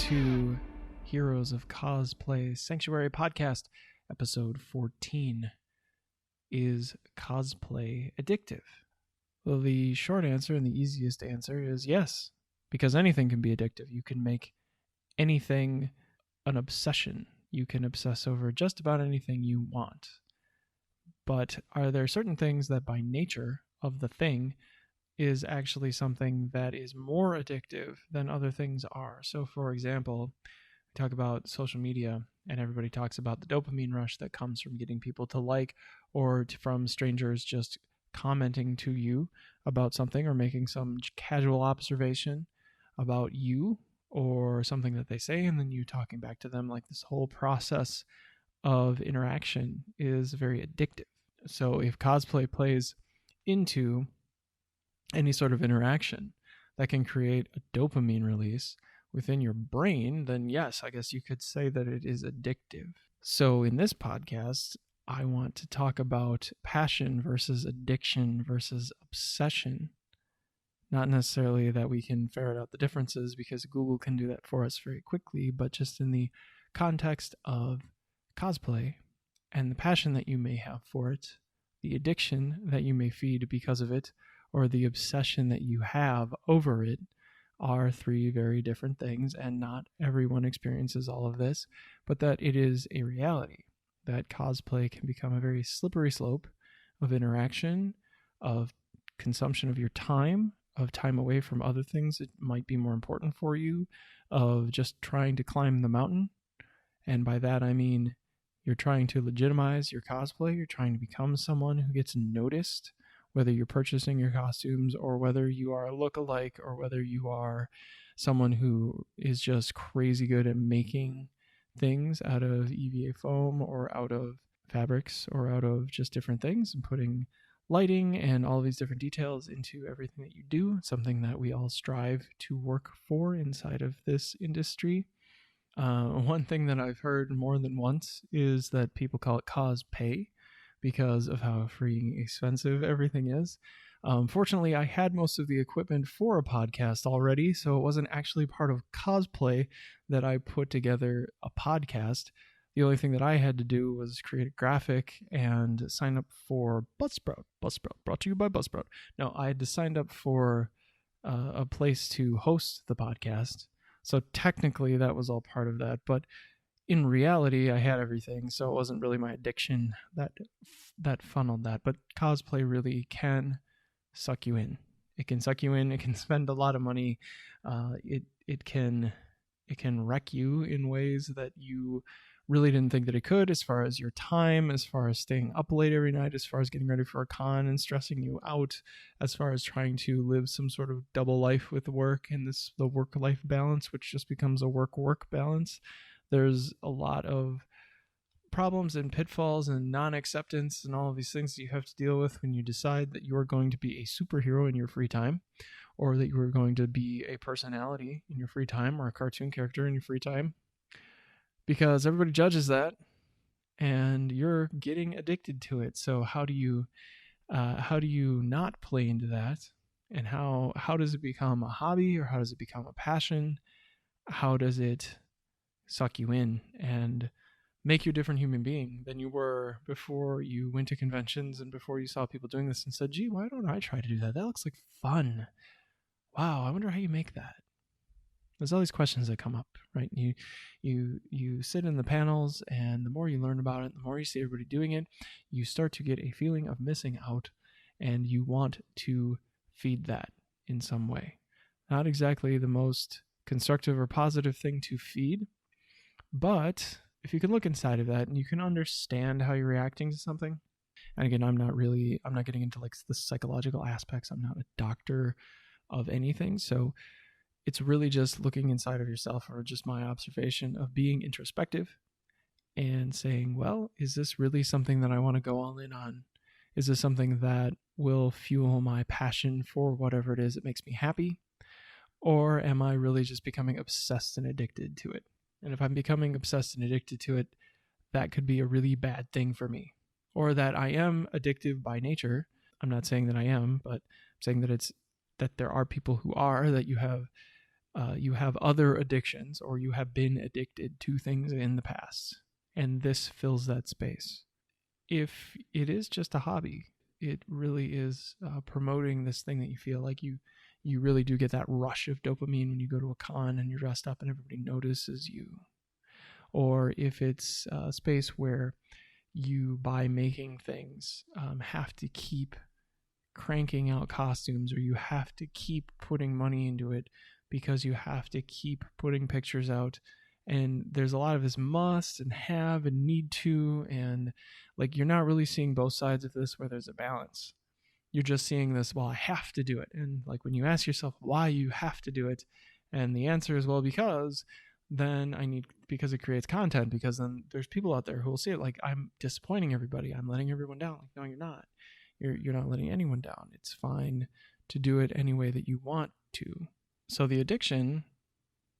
to Heroes of Cosplay Sanctuary Podcast. Episode 14 is cosplay addictive. Well, the short answer and the easiest answer is yes, because anything can be addictive. You can make anything an obsession. You can obsess over just about anything you want. But are there certain things that by nature of the thing is actually something that is more addictive than other things are? So for example, we talk about social media and everybody talks about the dopamine rush that comes from getting people to like or from strangers just commenting to you about something or making some casual observation about you or something that they say, and then you talking back to them. Like, this whole process of interaction is very addictive. So if cosplay plays into any sort of interaction that can create a dopamine release within your brain, then yes, I guess you could say that it is addictive. So in this podcast, I want to talk about passion versus addiction versus obsession. Not necessarily that we can ferret out the differences, because Google can do that for us very quickly, but just in the context of cosplay and the passion that you may have for it, the addiction that you may feed because of it, or the obsession that you have over it, are three very different things, and not everyone experiences all of this, but that it is a reality that cosplay can become a very slippery slope of interaction, of consumption of your time, of time away from other things that might be more important for you, of just trying to climb the mountain. And by that I mean you're trying to legitimize your cosplay, you're trying to become someone who gets noticed, whether you're purchasing your costumes or whether you are a look-alike or whether you are someone who is just crazy good at making things out of EVA foam or out of fabrics or out of just different things and putting lighting and all these different details into everything that you do. It's something that we all strive to work for inside of this industry. One thing that I've heard more than once is that people call it cos-pay because of how freaking expensive everything is. Fortunately, I had most of the equipment for a podcast already, so it wasn't actually part of cosplay that I put together a podcast. The only thing that I had to do was create a graphic and sign up for Buzzsprout. Buzzsprout, brought to you by Buzzsprout. No, I had to sign up for a place to host the podcast. So technically that was all part of that, but in reality, I had everything, so it wasn't really my addiction that funneled that. But cosplay really can suck you in. It can suck you in. It can spend a lot of money. It can wreck you in ways that you really didn't think that it could, as far as your time, as far as staying up late every night, as far as getting ready for a con and stressing you out, as far as trying to live some sort of double life with work and the work-life balance, which just becomes a work-work balance. There's a lot of problems and pitfalls and non-acceptance and all of these things that you have to deal with when you decide that you are going to be a superhero in your free time, or that you are going to be a personality in your free time, or a cartoon character in your free time, because everybody judges that and you're getting addicted to it. So how do you not play into that? And how does it become a hobby, or how does it become a passion? How does it suck you in and make you a different human being than you were before you went to conventions and before you saw people doing this and said, gee, why don't I try to do that? That looks like fun. Wow, I wonder how you make that. There's all these questions that come up, right? You sit in the panels, and the more you learn about it, the more you see everybody doing it, you start to get a feeling of missing out, and you want to feed that in some way. Not exactly the most constructive or positive thing to feed, but if you can look inside of that and you can understand how you're reacting to something, and again, I'm not getting into like the psychological aspects. I'm not a doctor of anything. So it's really just looking inside of yourself, or just my observation of being introspective and saying, well, is this really something that I want to go all in on? Is this something that will fuel my passion for whatever it is that makes me happy? Or am I really just becoming obsessed and addicted to it? And if I'm becoming obsessed and addicted to it, that could be a really bad thing for me. Or that I am addictive by nature. I'm not saying that I am, but I'm saying that there are people who are, that you have you have other addictions, or you have been addicted to things in the past, and this fills that space. If it is just a hobby, it really is promoting this thing that you feel like you really do get that rush of dopamine when you go to a con and you're dressed up and everybody notices you. Or if it's a space where you, by making things, have to keep cranking out costumes, or you have to keep putting money into it because you have to keep putting pictures out. And there's a lot of this must and have and need to, and like you're not really seeing both sides of this where there's a balance. You're just seeing this, well, I have to do it. And like when you ask yourself why you have to do it, and the answer is, well, because because it creates content, because then there's people out there who will see it like, I'm disappointing everybody, I'm letting everyone down. Like, no, you're not. You're not letting anyone down. It's fine to do it any way that you want to. So the addiction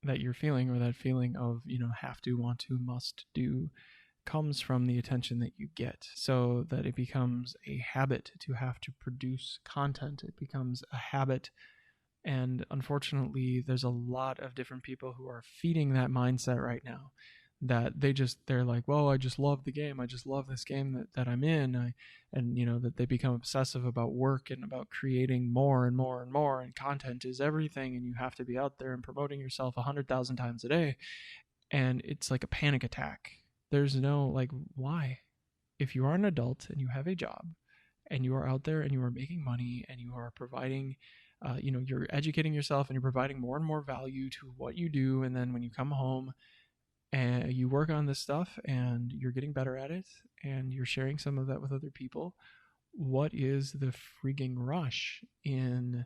that you're feeling, or that feeling of, have to, want to, must do, comes from the attention that you get, so that it becomes a habit to have to produce content. It becomes a habit. And unfortunately, there's a lot of different people who are feeding that mindset right now, that they're like, well, I just love the game. I just love this game that I'm in. That they become obsessive about work and about creating more and more and more. And content is everything. And you have to be out there and promoting yourself 100,000 times a day. And it's like a panic attack. There's no, like, why? If you are an adult and you have a job and you are out there and you are making money and you are providing, you're educating yourself and you're providing more and more value to what you do. And then when you come home and you work on this stuff and you're getting better at it and you're sharing some of that with other people, what is the freaking rush in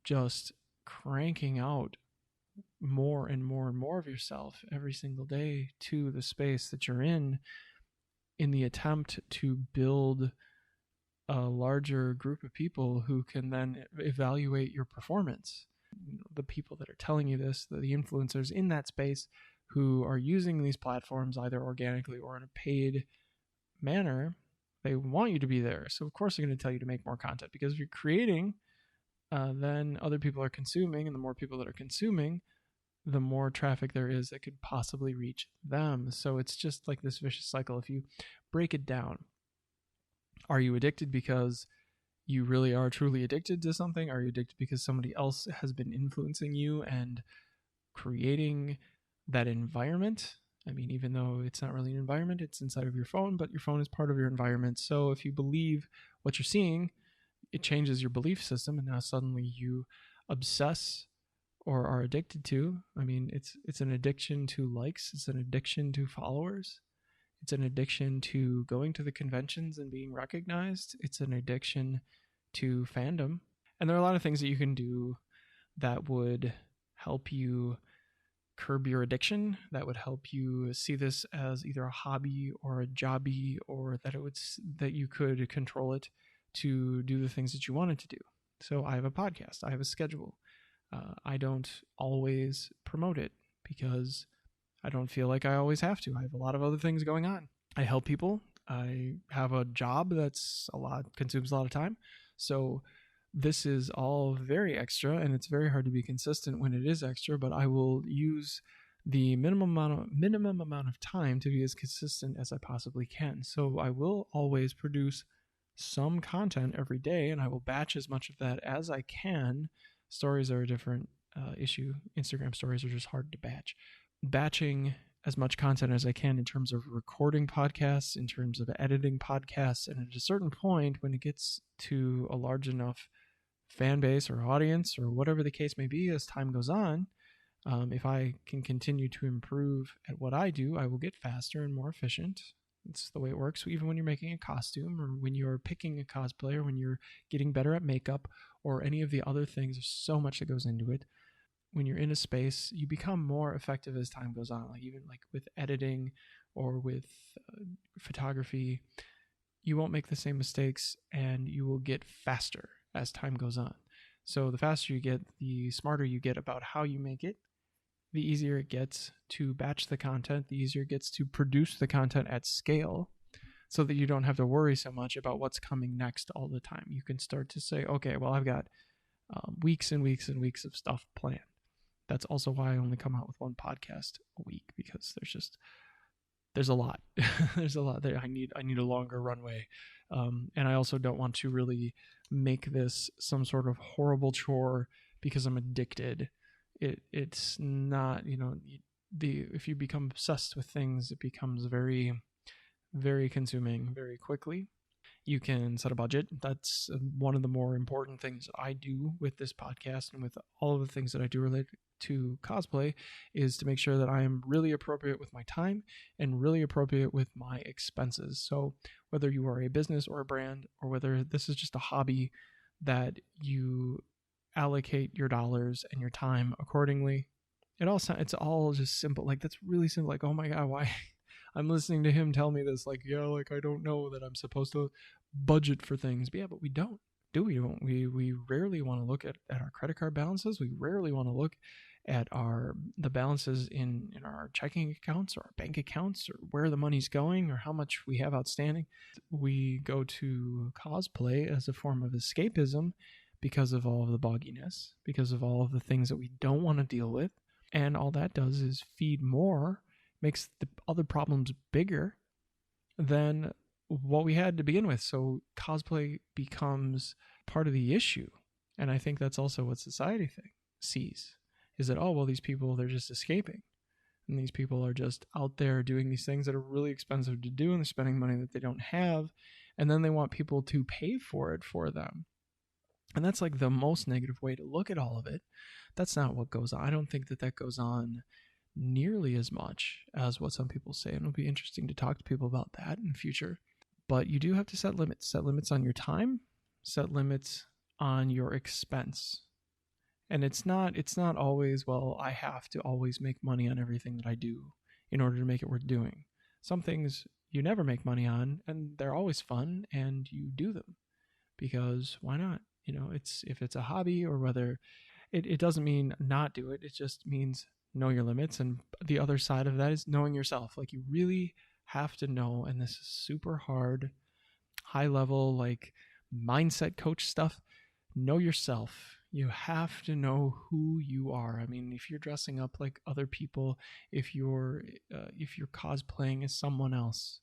just cranking out more and more and more of yourself every single day to the space that you're in the attempt to build a larger group of people who can then evaluate your performance? The people that are telling you this, the influencers in that space who are using these platforms either organically or in a paid manner, they want you to be there. So of course they're going to tell you to make more content, because if you're creating, then other people are consuming, and the more people that are consuming, the more traffic there is that could possibly reach them. So it's just like this vicious cycle. If you break it down, are you addicted because you really are truly addicted to something? Are you addicted because somebody else has been influencing you and creating that environment? I mean, even though it's not really an environment, it's inside of your phone, but your phone is part of your environment. So if you believe what you're seeing, it changes your belief system, and now suddenly you obsess or are addicted to. I mean, it's an addiction to likes. It's an addiction to followers. It's an addiction to going to the conventions and being recognized. It's an addiction to fandom. And there are a lot of things that you can do that would help you curb your addiction, that would help you see this as either a hobby or a jobby, or that you could control it to do the things that you wanted to do. So I have a podcast. I have a schedule. I don't always promote it because I don't feel like I always have to. I have a lot of other things going on. I help people. I have a job consumes a lot of time. So this is all very extra, and it's very hard to be consistent when it is extra, but I will use the minimum amount of time to be as consistent as I possibly can. So I will always produce some content every day, and I will batch as much of that as I can. Stories are a different issue. Instagram stories are just hard to batch. Batching as much content as I can in terms of recording podcasts, in terms of editing podcasts, and at a certain point, when it gets to a large enough fan base or audience or whatever the case may be, as time goes on, if I can continue to improve at what I do, I will get faster and more efficient. It's the way it works. Even when you're making a costume, or when you're picking a cosplayer, when you're getting better at makeup or any of the other things, there's so much that goes into it. When you're in a space, you become more effective as time goes on. Like even like with editing or with photography, you won't make the same mistakes, and you will get faster as time goes on. So the faster you get, the smarter you get about how you make it, the easier it gets to batch the content, the easier it gets to produce the content at scale, so that you don't have to worry so much about what's coming next all the time. You can start to say, okay, well, I've got weeks and weeks and weeks of stuff planned. That's also why I only come out with one podcast a week, because there's a lot. There's a lot there. I need a longer runway, and I also don't want to really make this some sort of horrible chore because I'm addicted. It's not, the if you become obsessed with things, it becomes very, very consuming very quickly. You can set a budget. That's one of the more important things I do with this podcast and with all of the things that I do related to cosplay, is to make sure that I am really appropriate with my time and really appropriate with my expenses. So whether you are a business or a brand, or whether this is just a hobby, that you allocate your dollars and your time accordingly. It's all just simple. Like, that's really simple. Like, oh my god, why I'm listening to him tell me this, like, yeah, like I don't know that I'm supposed to budget for things. But yeah, but we don't. Do we? Don't we rarely want to look at our credit card balances. We rarely want to look at the balances in our checking accounts or our bank accounts, or where the money's going, or how much we have outstanding. We go to cosplay as a form of escapism because of all of the bogginess, because of all of the things that we don't want to deal with. And all that does is feed more, makes the other problems bigger than what we had to begin with. So cosplay becomes part of the issue. And I think that's also what society sees, is that, oh, well, these people, they're just escaping. And these people are just out there doing these things that are really expensive to do, and they're spending money that they don't have. And then they want people to pay for it for them. And that's like the most negative way to look at all of it. That's not what goes on. I don't think that goes on nearly as much as what some people say. And it'll be interesting to talk to people about that in the future. But you do have to set limits. Set limits on your time. Set limits on your expense. And it's not always, well, I have to always make money on everything that I do in order to make it worth doing. Some things you never make money on, and they're always fun, and you do them because why not? If it's a hobby, or whether it doesn't mean not do it. It just means know your limits. And the other side of that is knowing yourself. Like, you really have to know, and this is super hard, high level, like mindset coach stuff. Know yourself. You have to know who you are. I mean, if you're dressing up like other people, if you're cosplaying as someone else,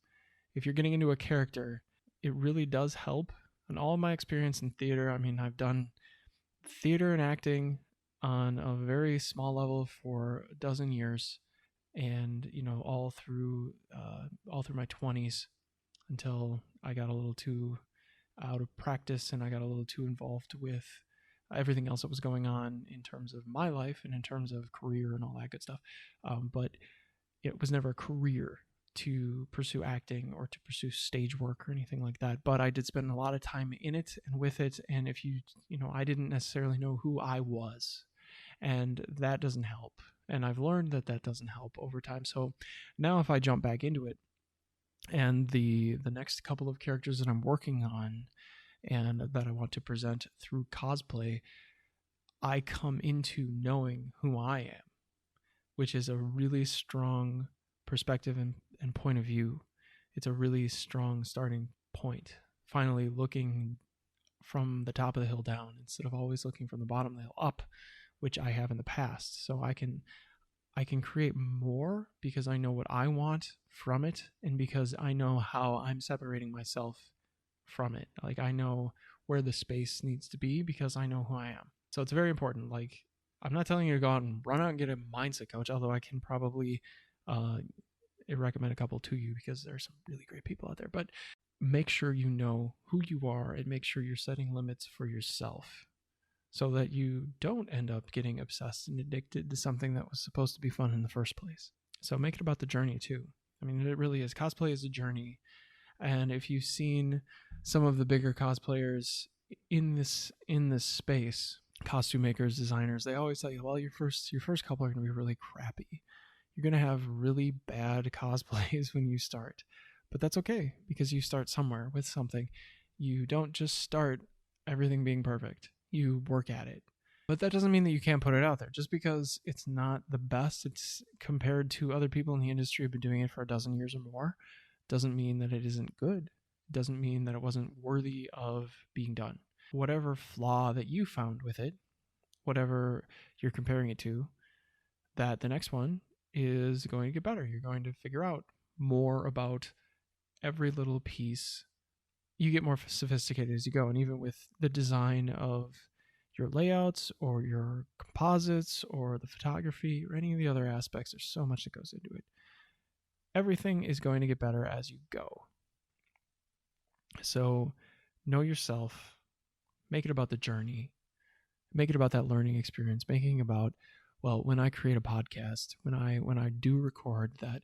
if you're getting into a character, it really does help. And all of my experience in theater, I mean, I've done theater and acting on a very small level for a dozen years, and all through my 20s, until I got a little too out of practice and I got a little too involved with everything else that was going on in terms of my life and in terms of career and all that good stuff. But it was never a career to pursue acting or to pursue stage work or anything like that. But I did spend a lot of time in it and with it. And if I didn't necessarily know who I was, and that doesn't help. And I've learned that doesn't help over time. So now if I jump back into it, and the next couple of characters that I'm working on and that I want to present through cosplay, I come into knowing who I am, which is a really strong perspective and point of view. It's a really strong starting point. Finally looking from the top of the hill down instead of always looking from the bottom of the hill up, which I have in the past. So I can create more because I know what I want from it, and because I know how I'm separating myself from it. Like, I know where the space needs to be because I know who I am. So it's very important. Like, I'm not telling you to go out and run out and get a mindset coach, although I can probably recommend a couple to you because there's some really great people out there. But make sure you know who you are, and make sure you're setting limits for yourself, so that you don't end up getting obsessed and addicted to something that was supposed to be fun in the first place. So make it about the journey too. I mean, it really is. Cosplay is a journey. And if you've seen some of the bigger cosplayers in this space, costume makers, designers, they always tell you, well, your first couple are going to be really crappy. You're going to have really bad cosplays when you start. But that's okay, because you start somewhere with something. You don't just start everything being perfect. You work at it. But that doesn't mean that you can't put it out there. Just because it's not the best, it's compared to other people in the industry who've been doing it for a dozen years or more, doesn't mean that it isn't good. It doesn't mean that it wasn't worthy of being done. Whatever flaw that you found with it, whatever you're comparing it to, that the next one is going to get better. You're going to figure out more about every little piece. You get more sophisticated as you go. And even with the design of your layouts or your composites or the photography or any of the other aspects, there's so much that goes into it. Everything is going to get better as you go. So know yourself, make it about the journey, make it about that learning experience, making about, well, when I create a podcast, when I do record, that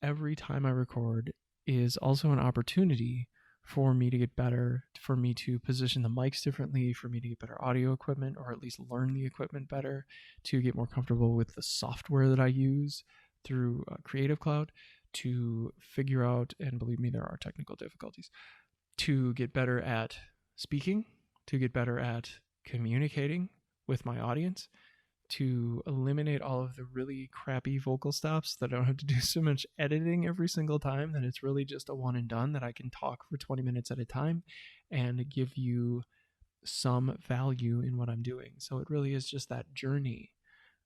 every time I record is also an opportunity for me to get better, for me to position the mics differently, for me to get better audio equipment, or at least learn the equipment better, to get more comfortable with the software that I use through Creative Cloud, to figure out, and believe me, there are technical difficulties, to get better at speaking, to get better at communicating with my audience, to eliminate all of the really crappy vocal stops that I don't have to do so much editing every single time, that it's really just a one and done, that I can talk for 20 minutes at a time and give you some value in what I'm doing. So it really is just that journey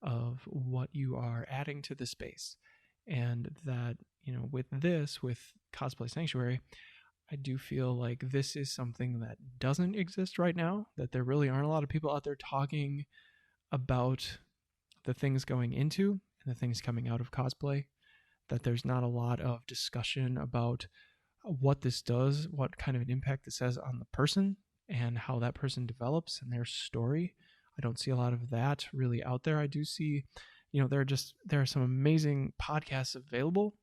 of what you are adding to the space. And that, with Cosplay Sanctuary, I do feel like this is something that doesn't exist right now, that there really aren't a lot of people out there talking about the things going into and the things coming out of cosplay, that there's not a lot of discussion about what this does, what kind of an impact this has on the person, and how that person develops and their story. I don't see a lot of that really out there. I do see, there are some amazing podcasts available.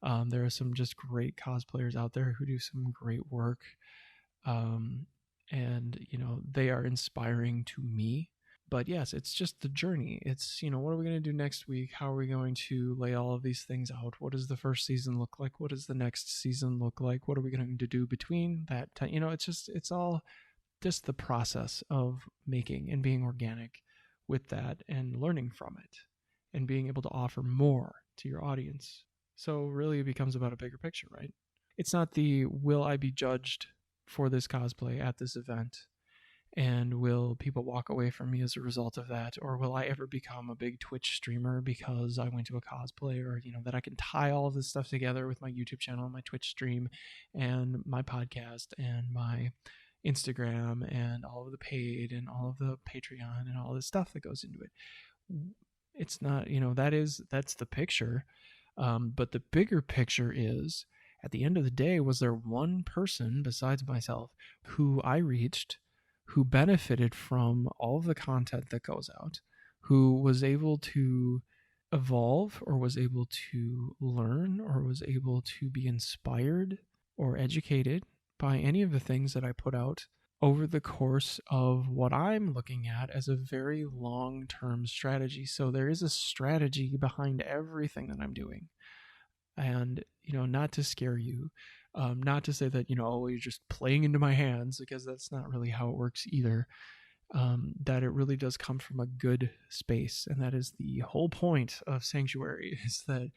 There are some just great cosplayers out there who do some great work. And, they are inspiring to me. But yes, it's just the journey. It's, what are we going to do next week? How are we going to lay all of these things out? What does the first season look like? What does the next season look like? What are we going to do between that time? It's all just the process of making and being organic with that and learning from it and being able to offer more to your audience. So really it becomes about a bigger picture, right? It's not the will I be judged for this cosplay at this event, and will people walk away from me as a result of that, or will I ever become a big Twitch streamer because I went to a cosplay, or that I can tie all of this stuff together with my YouTube channel, my Twitch stream, and my podcast, and my Instagram, and all of the paid, and all of the Patreon, and all this stuff that goes into it. It's not, that's the picture. But the bigger picture is, at the end of the day, was there one person besides myself who I reached, who benefited from all of the content that goes out, who was able to evolve, or was able to learn, or was able to be inspired or educated by any of the things that I put out over the course of what I'm looking at as a very long-term strategy. So there is a strategy behind everything that I'm doing. And, not to scare you, not to say that, oh, you're just playing into my hands, because that's not really how it works either. That it really does come from a good space. And that is the whole point of Sanctuary, is that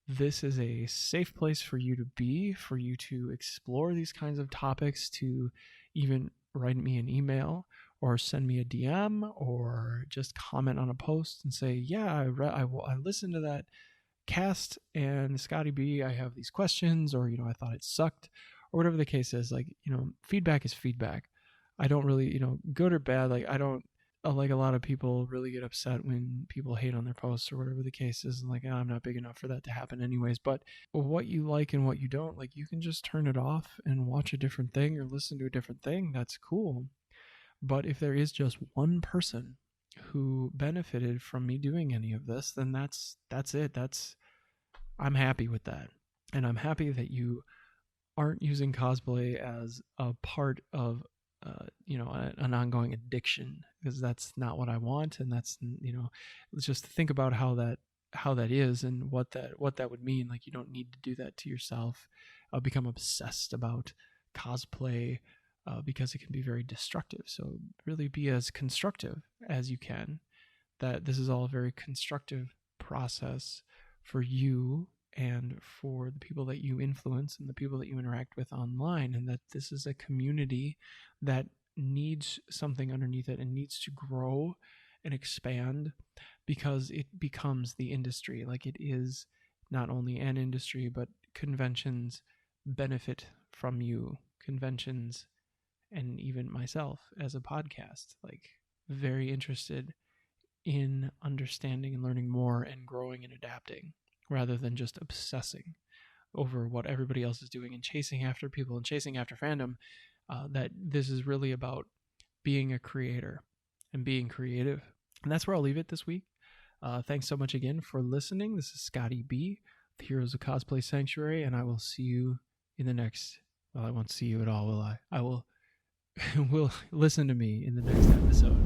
this is a safe place for you to be, for you to explore these kinds of topics, to even write me an email or send me a DM, or just comment on a post and say, yeah, I listened to that cast, and Scotty B, I have these questions, or I thought it sucked, or whatever the case is. Like, feedback is feedback. I don't really, good or bad, like, I don't, like, a lot of people really get upset when people hate on their posts, or whatever the case is, and like, oh, I'm not big enough for that to happen anyways. But what you like and what you don't like, you can just turn it off and watch a different thing or listen to a different thing. That's cool. But if there is just one person who benefited from me doing any of this, then that's it. I'm happy with that. And I'm happy that you aren't using cosplay as a part of an ongoing addiction, because that's not what I want. And that's, let's just think about how that is, and what that would mean. Like, you don't need to do that to yourself. Become obsessed about cosplay, because it can be very destructive. So really be as constructive as you can. That this is all a very constructive process for you and for the people that you influence and the people that you interact with online, and that this is a community that needs something underneath it and needs to grow and expand, because it becomes the industry. Like, it is not only an industry, but conventions benefit from you. Conventions, and even myself as a podcast, like, very interested in understanding and learning more and growing and adapting, rather than just obsessing over what everybody else is doing and chasing after people and chasing after fandom. That this is really about being a creator and being creative. And that's where I'll leave it this week. Thanks so much again for listening. This is Scotty B, the Heroes of Cosplay Sanctuary, and I will see you in the next... Well, I won't see you at all, will I? I will... will listen to me in the next episode.